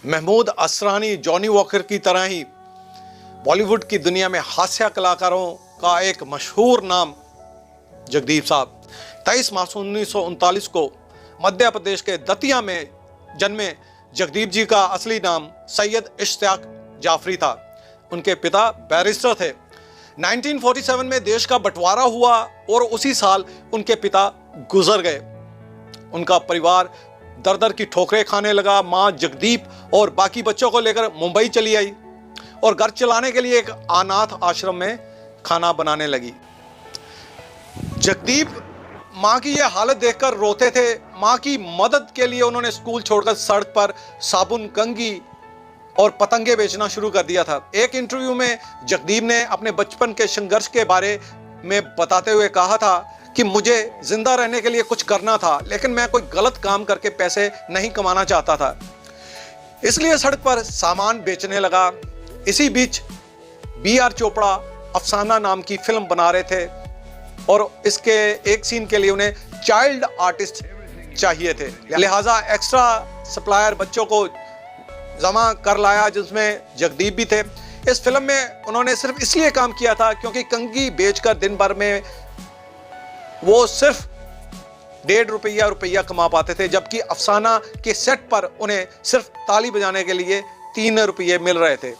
Mahmood Asrani, Johnny walker की तरह ही बॉलीवुड की दुनिया में हास्य कलाकारों का एक मशहूर नाम जगदीप साहब। 23 मार्च 1939 को मध्य प्रदेश के दतिया में जन्मे जगदीप जी का असली नाम सैयद इश्तियाक जाफरी था। उनके पिता बैरिस्टर थे। 1947 में देश का बंटवारा हुआ और उसी साल उनके पिता गुजर गए। उनका परिवार दर दर की ठोकरें खाने लगा। मां जगदीप और बाकी बच्चों को लेकर मुंबई चली आई और घर चलाने के लिए एक अनाथ आश्रम में खाना बनाने लगी। जगदीप मां की यह हालत देखकर रोते थे। मां की मदद के लिए उन्होंने स्कूल छोड़कर सड़क पर साबुन, कंघी और पतंगे बेचना शुरू कर दिया था। एक इंटरव्यू में जगदीप ने अपने बचपन के संघर्ष के बारे में बताते हुए कहा था कि मुझे जिंदा रहने के लिए कुछ करना था, लेकिन मैं कोई गलत काम करके पैसे नहीं कमाना चाहता था, इसलिए सड़क पर सामान बेचने लगा। इसी बीच B.R. चोपड़ा अफसाना नाम की फिल्म बना रहे थे और इसके एक सीन के लिए उन्हें चाइल्ड आर्टिस्ट चाहिए थे, लिहाजा एक्स्ट्रा सप्लायर बच्चों को जमा कर लाया, जिसमें जगदीप भी थे। इस फिल्म में उन्होंने सिर्फ इसलिए काम किया था क्योंकि कंघी बेचकर दिन भर में वो सिर्फ 1.5 रुपया कमा पाते थे, जबकि अफसाना के सेट पर उन्हें सिर्फ ताली बजाने के लिए 3 रुपये मिल रहे थे।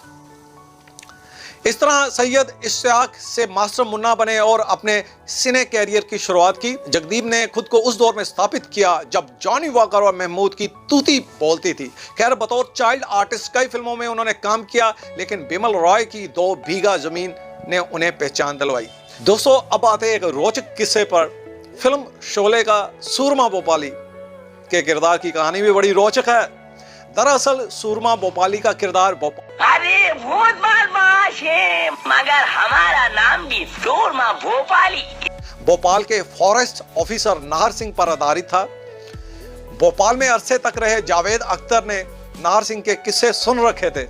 इस तरह सैयद इश्तियाक से मास्टर मुन्ना बने और अपने सिने कैरियर की शुरुआत की। जगदीप ने खुद को उस दौर में स्थापित किया जब जॉनी वॉकर और महमूद की तूती बोलती थी। खैर, बतौर चाइल्ड आर्टिस्ट कई फिल्मों में उन्होंने काम किया, लेकिन बिमल रॉय की 2 बीघा जमीन ने उन्हें पहचान दिलवाई। दोस्तों, अब आते एक रोचक किस्से पर। फिल्म शोले का सूरमा भोपाली के किरदार की कहानी भी बड़ी रोचक है। दरअसल सूरमा भोपाली का किरदार अरे बहुत बदमाश है, मगर हमारा नाम भी सूरमा भोपाली। भोपाल के फॉरेस्ट ऑफिसर नाहर सिंह पर आधारित था। भोपाल में अरसे तक रहे जावेद अख्तर ने नाहर सिंह के किस्से सुन रखे थे,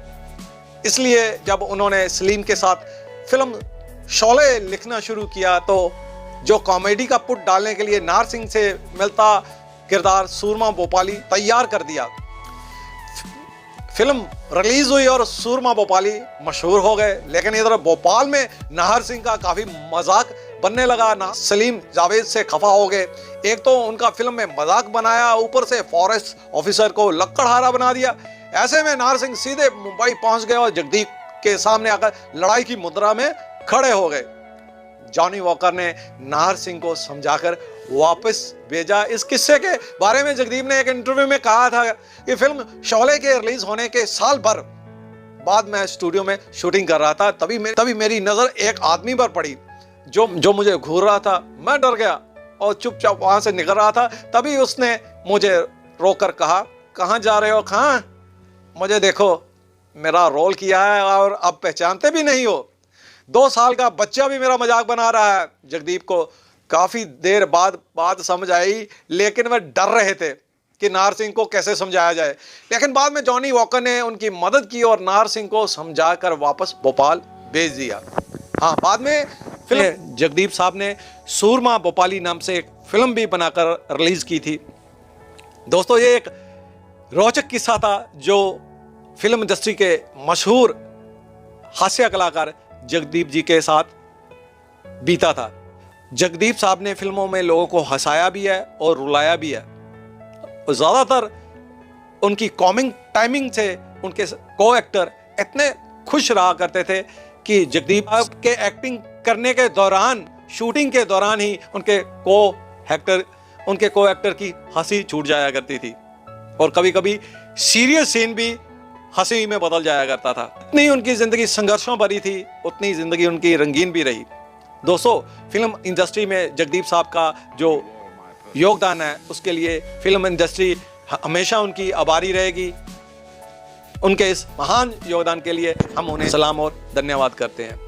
इसलिए जब उन्होंने सलीम के साथ फिल्म शोले लिखना शुरू किया तो जो कॉमेडी का पुट डालने के लिए नाहर सिंह से मिलता किरदार सूरमा भोपाली तैयार कर दिया। फिल्म रिलीज हुई और सूरमा भोपाली मशहूर हो गए, लेकिन इधर भोपाल में नाहर सिंह का काफी मजाक बनने लगा। सलीम जावेद से खफा हो गए। एक तो उनका फिल्म में मजाक बनाया, ऊपर से फॉरेस्ट ऑफिसर को लक्कड़हारा बना दिया। ऐसे में नाहर सिंह सीधे मुंबई पहुंच गए और जगदीप के सामने आकर लड़ाई की मुद्रा में खड़े हो गए। जॉनी वॉकर ने नाहर सिंह को समझाकर वापस भेजा। इस किस्से के बारे में जगदीप ने एक इंटरव्यू में कहा था कि फिल्म शोले के रिलीज होने के साल भर बाद मैं स्टूडियो में शूटिंग कर रहा था, तभी मेरी नजर एक आदमी पर पड़ी जो मुझे घूर रहा था। मैं डर गया और चुपचाप वहां से निकल रहा था। तभी उसने मुझे रोककर कहा, कहाँ जा रहे हो? कहाँ? मुझे देखो, मेरा रोल किया है और अब पहचानते भी नहीं हो। 2 साल का बच्चा भी मेरा मजाक बना रहा है। जगदीप को काफी देर बाद बात समझ आई, लेकिन वह डर रहे थे कि नाहर सिंह को कैसे समझाया जाए। लेकिन बाद में जॉनी वॉकर ने उनकी मदद की और नाहर सिंह को समझाकर वापस भोपाल भेज दिया। हाँ, बाद में फिल्म जगदीप साहब ने सूरमा भोपाली नाम से एक फिल्म भी बनाकर रिलीज की थी। दोस्तों, ये एक रोचक किस्सा था जो फिल्म इंडस्ट्री के मशहूर हास्य कलाकार जगदीप जी के साथ बीता था। जगदीप साहब ने फिल्मों में लोगों को हंसाया भी है और रुलाया भी है। और ज़्यादातर उनकी कॉमिक टाइमिंग से उनके को एक्टर इतने खुश रहा करते थे कि जगदीप साहब के एक्टिंग करने के दौरान, शूटिंग के दौरान ही उनके को एक्टर की हंसी छूट जाया करती थी और कभी कभी सीरियस सीन भी हंसी में बदल जाया करता था। इतनी उनकी जिंदगी संघर्षों भरी थी, उतनी जिंदगी उनकी रंगीन भी रही। दोस्तों, फिल्म इंडस्ट्री में जगदीप साहब का जो योगदान है उसके लिए फिल्म इंडस्ट्री हमेशा उनकी आभारी रहेगी। उनके इस महान योगदान के लिए हम उन्हें सलाम और धन्यवाद करते हैं।